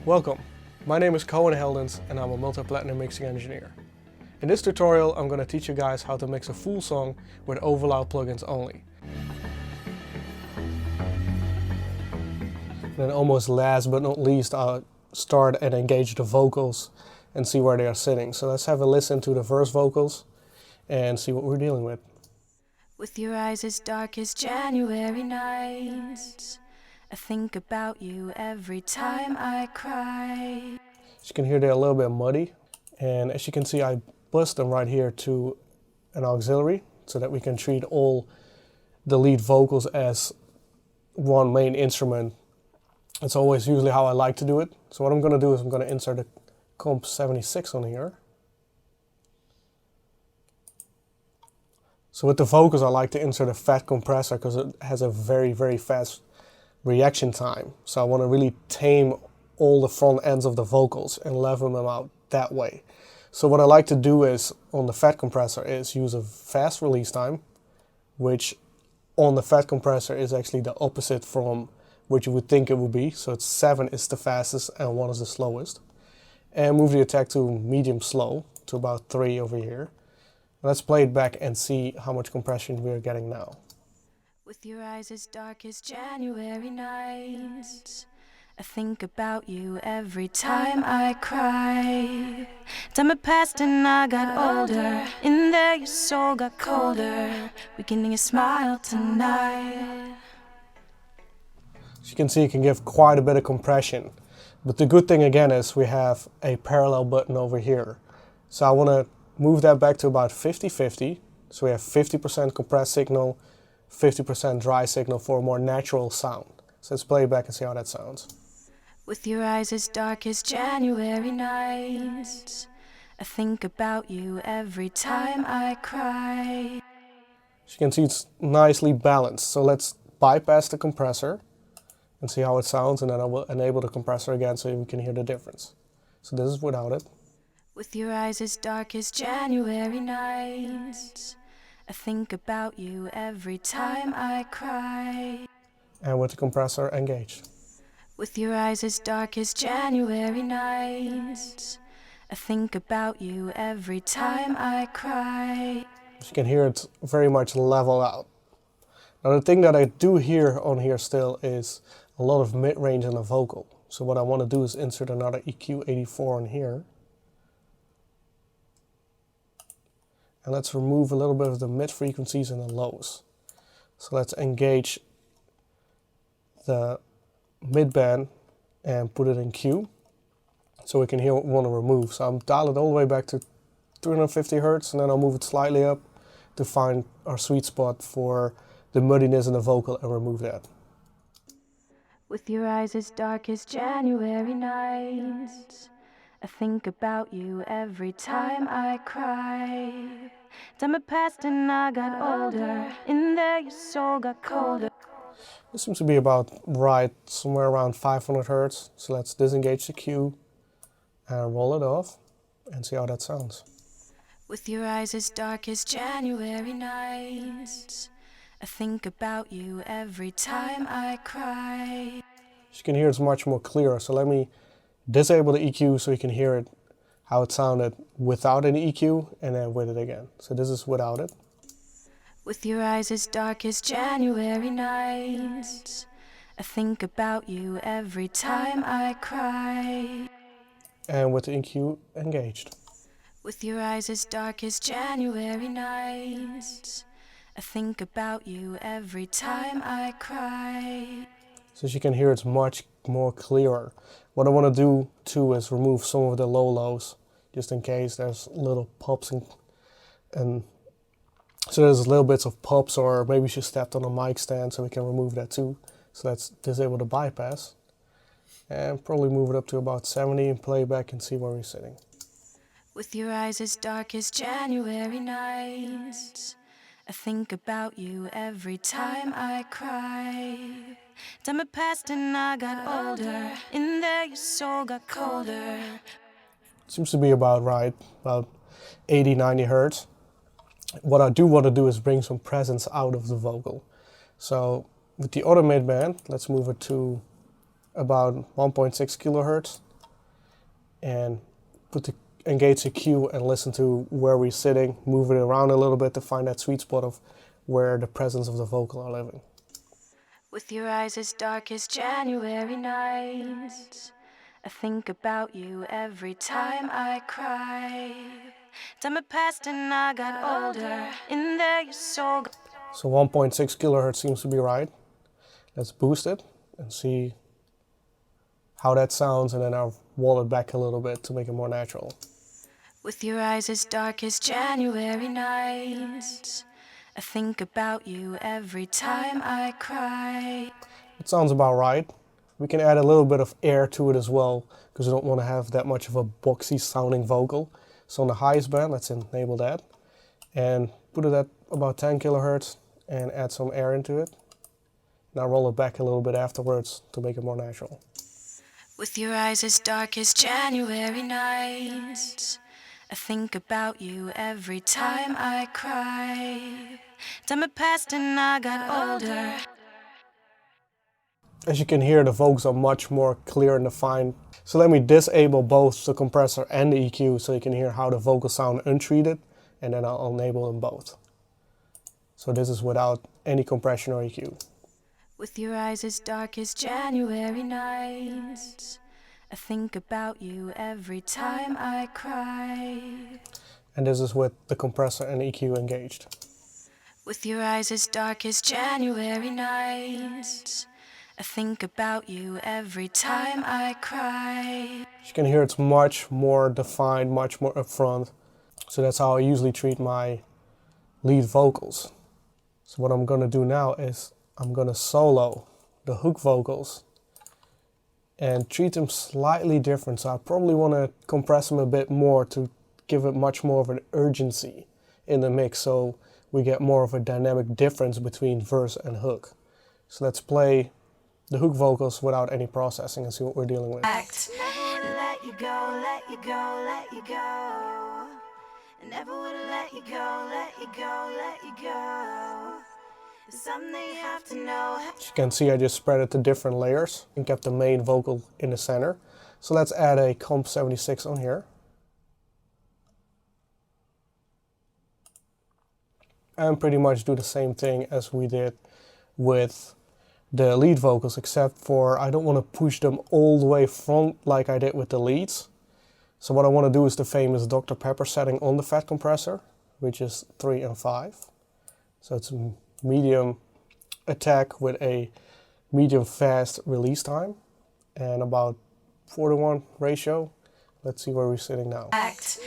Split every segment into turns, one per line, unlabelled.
Welcome, my name is Koen Heldens and I'm a multi-platinum mixing engineer. In this tutorial I'm going to teach you guys how to mix a full song with Overloud plugins only. Then almost last but not least I'll start and engage the vocals and see where they are sitting. So let's have a listen to the verse vocals and see what we're dealing with.
With your eyes as dark as January nights, I think about you every time I cry.
As you can hear, they're a little bit muddy, and as you can see I bust them right here to an auxiliary so that we can treat all the lead vocals as one main instrument. That's always usually how I like to do it. So what I'm going to do is I'm going to insert a comp 76 on here. So with the vocals I like to insert a fat compressor because it has a very fast reaction time. So I want to really tame all the front ends of the vocals and level them out that way. So what I like to do is on the fat compressor is use a fast release time, which on the fat compressor is actually the opposite from what you would think it would be. So it's 7 is the fastest and 1 is the slowest. And move the attack to medium slow to about 3 over here. Let's play it back and see how much compression we are getting now.
With your eyes as dark as January nights, I think about you every time I cry. Time passed and I got older. In there your soul got colder. Weakening your smile tonight.
As you can see, it can give quite a bit of compression. But the good thing again is we have a parallel button over here. So I want to move that back to about 50-50. So we have 50% compressed signal, 50% dry signal for a more natural sound. So let's play it back and see how that sounds.
With your eyes as dark as January nights, I think about you every time I cry.
As you can see, it's nicely balanced. So let's bypass the compressor and see how it sounds, and then I will enable the compressor again so we can hear the difference. So this is without it.
With your eyes as dark as January nights, I think about you every time I cry.
And with the compressor engaged.
With your eyes as dark as January nights, I think about you every time I cry.
As you can hear, it's very much leveled out. Now the thing that I do hear on here still is a lot of mid-range in the vocal. So what I want to do is insert another EQ 84 on here. And let's remove a little bit of the mid frequencies and the lows. So let's engage the mid band and put it in Q so we can hear what we want to remove. So I'm dialing it all the way back to 350 Hertz, and then I'll move it slightly up to find our sweet spot for the muddiness in the vocal and remove that.
With your eyes as dark as January nights, I think about you every time I cry. Time passed and I got older. In there your soul got colder.
This seems to be about right, somewhere around 500 Hertz. So let's disengage the Q and roll it off and see how that sounds.
With your eyes as dark as January nights, I think about you every time I cry.
As you can hear, it's much more clear. So let me disable the EQ so you can hear it, how it sounded without any EQ, and then with it again. So this is without it.
With your eyes as dark as January nights, I think about you every time I cry.
And with the EQ engaged.
With your eyes as dark as January nights, I think about you every time I cry.
So as you can hear, it's much more clearer. What I want to do too is remove some of the low lows, just in case there's little pops and so there's little bits of pops, or maybe she stepped on a mic stand, so we can remove that too. So let's disable the bypass and probably move it up to about 70 and play back and see where we're sitting.
With your eyes as dark as January nights, I think about you every time I cry. Time passed and I got older. In there your soul got colder.
Seems to be about right, about 80-90 Hertz. What I do want to do is bring some presence out of the vocal. So with the other mid band, let's move it to about 1.6 kilohertz. and engage the EQ and listen to where we're sitting, move it around a little bit to find that sweet spot of where the presence of the vocal are living.
With your eyes as dark as January nights, I think about you every time I cry. Time had passed and I got older. In there you're so.
So 1.6 kilohertz seems to be right. Let's boost it and see how that sounds, and then I'll wall it back a little bit to make it more natural.
With your eyes as dark as January nights, I think about you every time I cry.
It sounds about right. We can add a little bit of air to it as well, because we don't want to have that much of a boxy sounding vocal. So on the highest band, let's enable that and put it at about 10 kilohertz and add some air into it. Now roll it back a little bit afterwards to make it more natural.
With your eyes as dark as January nights, I think about you every time I cry. Time had passed and I got older.
As you can hear, the vocals are much more clear and defined. So let me disable both the compressor and the EQ so you can hear how the vocals sound untreated, and then I'll enable them both. So this is without any compression or EQ.
With your eyes as dark as January nights, I think about you every time I cry.
And this is with the compressor and EQ engaged.
With your eyes as dark as January nights, I think about you every time I cry.
As you can hear, it's much more defined, much more upfront. So that's how I usually treat my lead vocals. So what I'm gonna do now is I'm gonna solo the hook vocals and treat them slightly different. So I probably wanna compress them a bit more to give it much more of an urgency in the mix, so we get more of a dynamic difference between verse and hook. So let's play the hook vocals without any processing and see what we're dealing with.
Act. Never let you go, let you go, let you go. Never would let you go, let you go, let you go. There's something you have to know.
As you can see, I just spread it to different layers and kept the main vocal in the center. So let's add a comp 76 on here. And pretty much do the same thing as we did with the lead vocals, except for I don't want to push them all the way front like I did with the leads. So what I want to do is the famous Dr. Pepper setting on the fat compressor, which is 3 and 5. So it's a medium attack with a medium fast release time and about 4:1 ratio. Let's see where we're sitting now.
Act.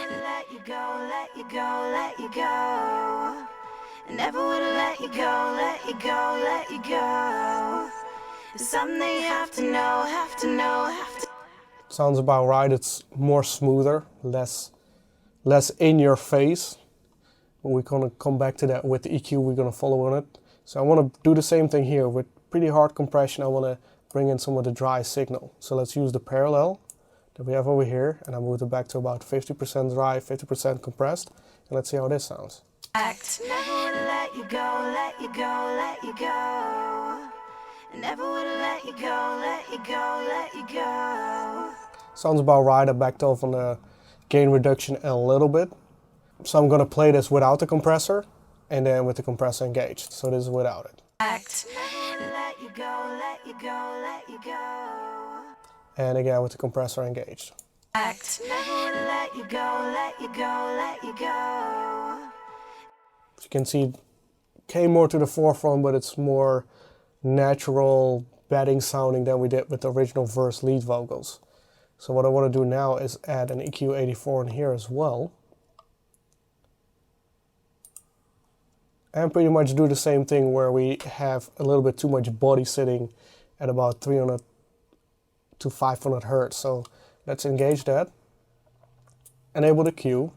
Let you go, let you go, let you go. Never would let you go, let you go, let you go. There's something you have to know, have to know, have to.
Sounds about right. It's more smoother, less in your face. But we're gonna come back to that with the EQ. We're gonna follow on it. So I want to do the same thing here with pretty hard compression. I want to bring in some of the dry signal. So let's use the parallel that we have over here, and I move it back to about 50% dry, 50% compressed, and let's see how this sounds.
Act. Never would let you go, let you go, let you go. Never would let you go, let you go, let you go.
Sounds about right. I backed off on the gain reduction a little bit. So I'm gonna play this without the compressor and then with the compressor engaged. So this is without it.
Act. Never would let you go, let you go, let you go.
And again with the compressor engaged.
Act. Never would let you go, let you go, let you go.
As you can see, it came more to the forefront, but it's more natural batting sounding than we did with the original verse lead vocals. So what I want to do now is add an EQ84 in here as well. And pretty much do the same thing where we have a little bit too much body sitting at about 300 to 500 hertz. So let's engage that, enable the Q,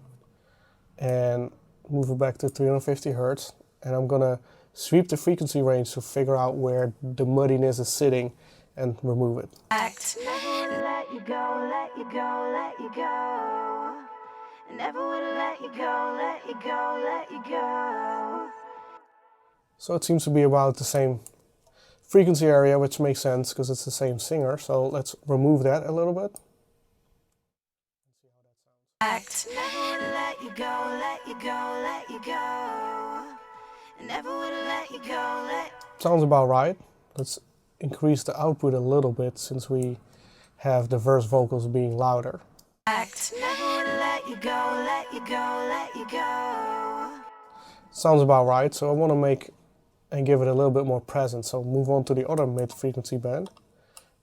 and move it back to 350 hertz. And I'm gonna sweep the frequency range to figure out where the muddiness is sitting and remove it.
Act. Never would let you go, let you go, let you go. Never would let you go, let you go, let you go.
So it seems to be about the same frequency area, which makes sense because it's the same singer. So let's remove that a little bit.
act. Never would let you go, let you go, let you go. Never would let you go, let.
Sounds about right. Let's increase the output a little bit since we have the verse vocals being louder.
Act. Never would let you go, let you go, let you go.
Sounds about right, so I want to make and give it a little bit more presence. So move on to the other mid frequency band.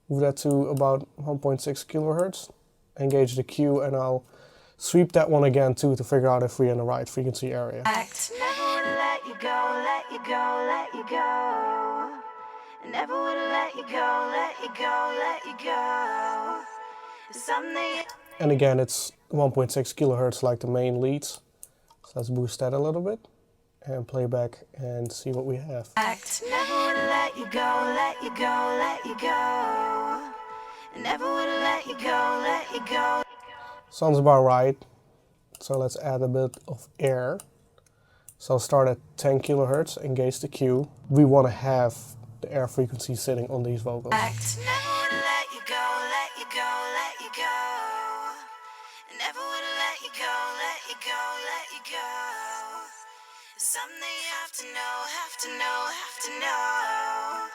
Move that to about 1.6 kilohertz. Engage the Q, and I'll sweep that one again too to figure out if we're in the right frequency area.
Act. Never would let you go, let you go, let you go. Never would let you go, let you go, let you go. Someday.
And again, it's 1.6 kilohertz like the main leads. So let's boost that a little bit and play back and see what we have.
Act. Never would let you go, let you go, let you go. Never would let you go, let you go.
Sounds about right. So let's add a bit of air. So I'll start at 10 kilohertz, engage the Q. We want to have the air frequency sitting on these vocals.
Act. Never would let you go, let you go, let you go. Never would let you go, let you go, let you go. Something you have to know, have to know, have to know.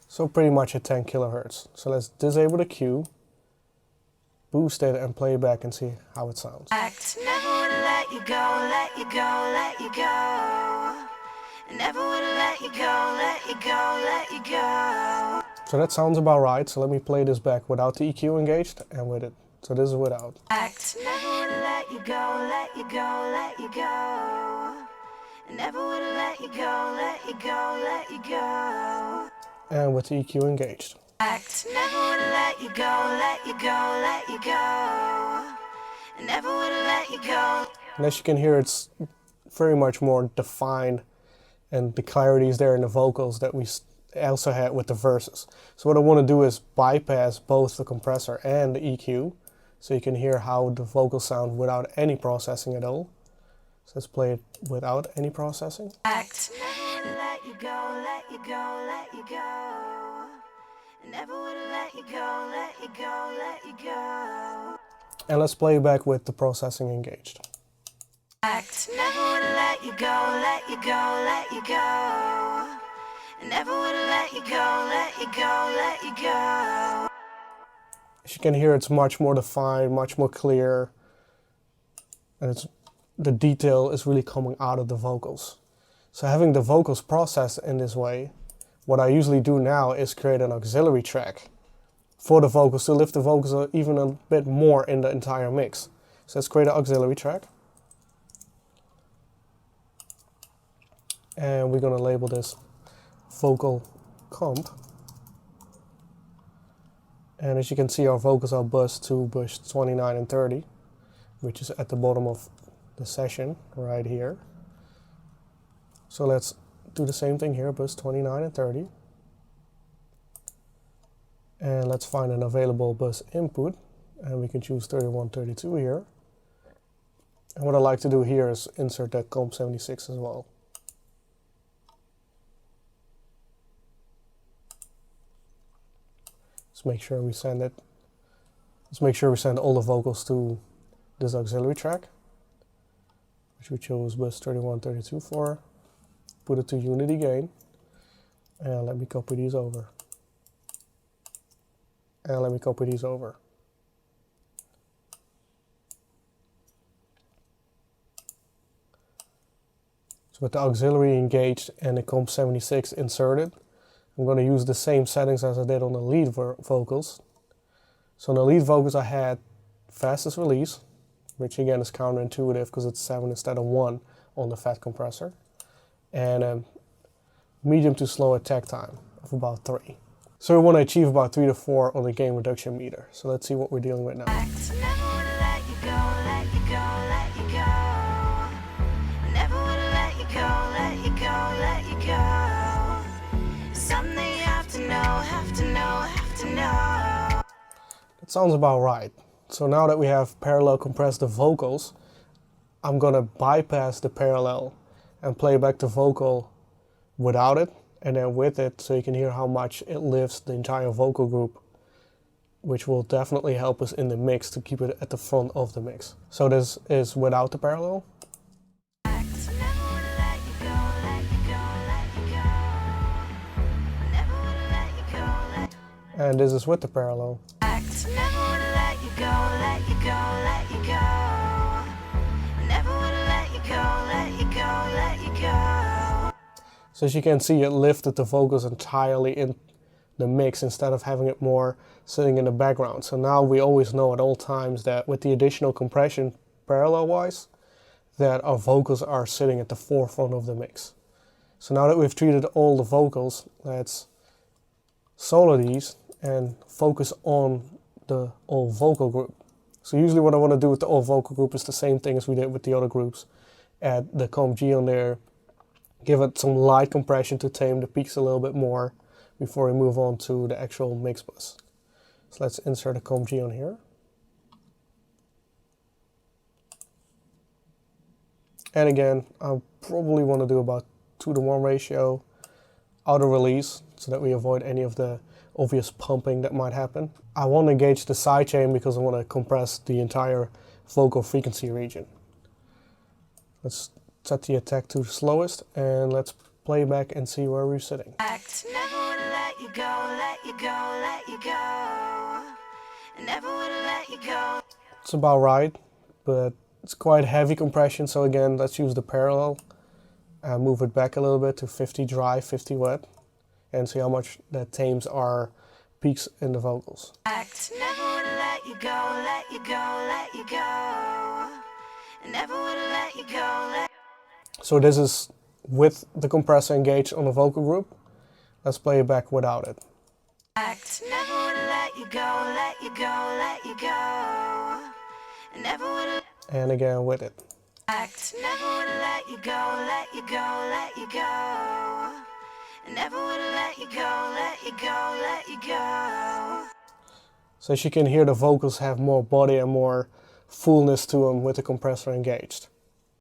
So pretty much at 10 kilohertz. So let's disable the Q, boost it and play back and see how it sounds.
Act. Never would let you go, let you go, let you go. Never would let you go, let you go, let you go.
So that sounds about right. So let me play this back without the EQ engaged and with it. So this is without.
Act. Never would let you go, let you go, let you go. Never would let you go, let you go, let you go.
And with the EQ engaged.
Act. Never would let you go, let you go, let you go. Never would let you go.
And as you can hear, it's very much more defined, and the clarity is there in the vocals that we also had with the verses. So what I want to do is bypass both the compressor and the EQ, so you can hear how the vocals sound without any processing at all. So let's play it without any processing.
Act. Never would let you go, let you go, let you go. Never would let you go, let you go, let you go.
And let's play back with the processing engaged.
Act. Never would let you go, let you go, let you go. Never would let you go, let you go, let you go.
As you can hear, it's much more defined, much more clear, and the detail is really coming out of the vocals. So having the vocals processed in this way, what I usually do now is create an auxiliary track for the vocals to lift the vocals even a bit more in the entire mix. So let's create an auxiliary track. And we're going to label this vocal comp. And as you can see, our vocals are buzzed to bus 29 and 30, which is at the bottom of the session right here. So let's do the same thing here, bus 29 and 30. And let's find an available bus input, and we can choose 31, 32 here. And what I like to do here is insert that comp 76 as well. Let's make sure we send it. Let's make sure we send all the vocals to this auxiliary track, which we chose bus 31, 32 for. Put it to unity gain, and let me copy these over. And let me copy these over. So with the auxiliary engaged and the comp 76 inserted, I'm going to use the same settings as I did on the lead vocals. So on the lead vocals I had fastest release, which again is counterintuitive because it's 7 instead of 1 on the fat compressor. And a medium to slow attack time of about 3. So we want to achieve about 3 to 4 on the gain reduction meter. So let's see what we're dealing with now.
Act. Never would let you go, let you go, let you go. Never would let you go, let you go, let you go. Something you have to know, have to know, have to know.
That sounds about right. So now that we have parallel compressed the vocals, I'm going to bypass the parallel and play back the vocal without it and then with it, so you can hear how much it lifts the entire vocal group which will definitely help us in the mix to keep it at the front of the mix. So this is without the parallel. And this is with the parallel. So as you can see, it lifted the vocals entirely in the mix instead of having it more sitting in the background. So now we always know at all times that with the additional compression parallel-wise, that our vocals are sitting at the forefront of the mix. So now that we've treated all the vocals, let's solo these and focus on the all vocal group. So usually what I want to do with the all vocal group is the same thing as we did with the other groups. Add the comp G on there, give it some light compression to tame the peaks a little bit more before we move on to the actual mix bus. So let's insert a comp G on here. And again, I probably want to do about 2:1 ratio auto release so that we avoid any of the obvious pumping that might happen. I want to engage the sidechain because I want to compress the entire vocal frequency region. Let's set the attack to the slowest and let's play back and see where we're sitting.
Never would let you go, let you go, let you go. Never would let you go.
It's about right, but it's quite heavy compression, so again, let's use the parallel and move it back a little bit to 50 dry, 50 wet, and see how much that tames our peaks in the vocals.
Never would let you go, let you go, let you go. Never would let you go,
So this is with the compressor engaged on the vocal group. Let's play it back without it.
Never would let you go, let you go, let you go. Never would.
And again with it.
Never would let you go, let you go, let you go. Never would let you go, let you go, let you go.
So as you can hear, the vocals have more body and more fullness to them with the compressor engaged.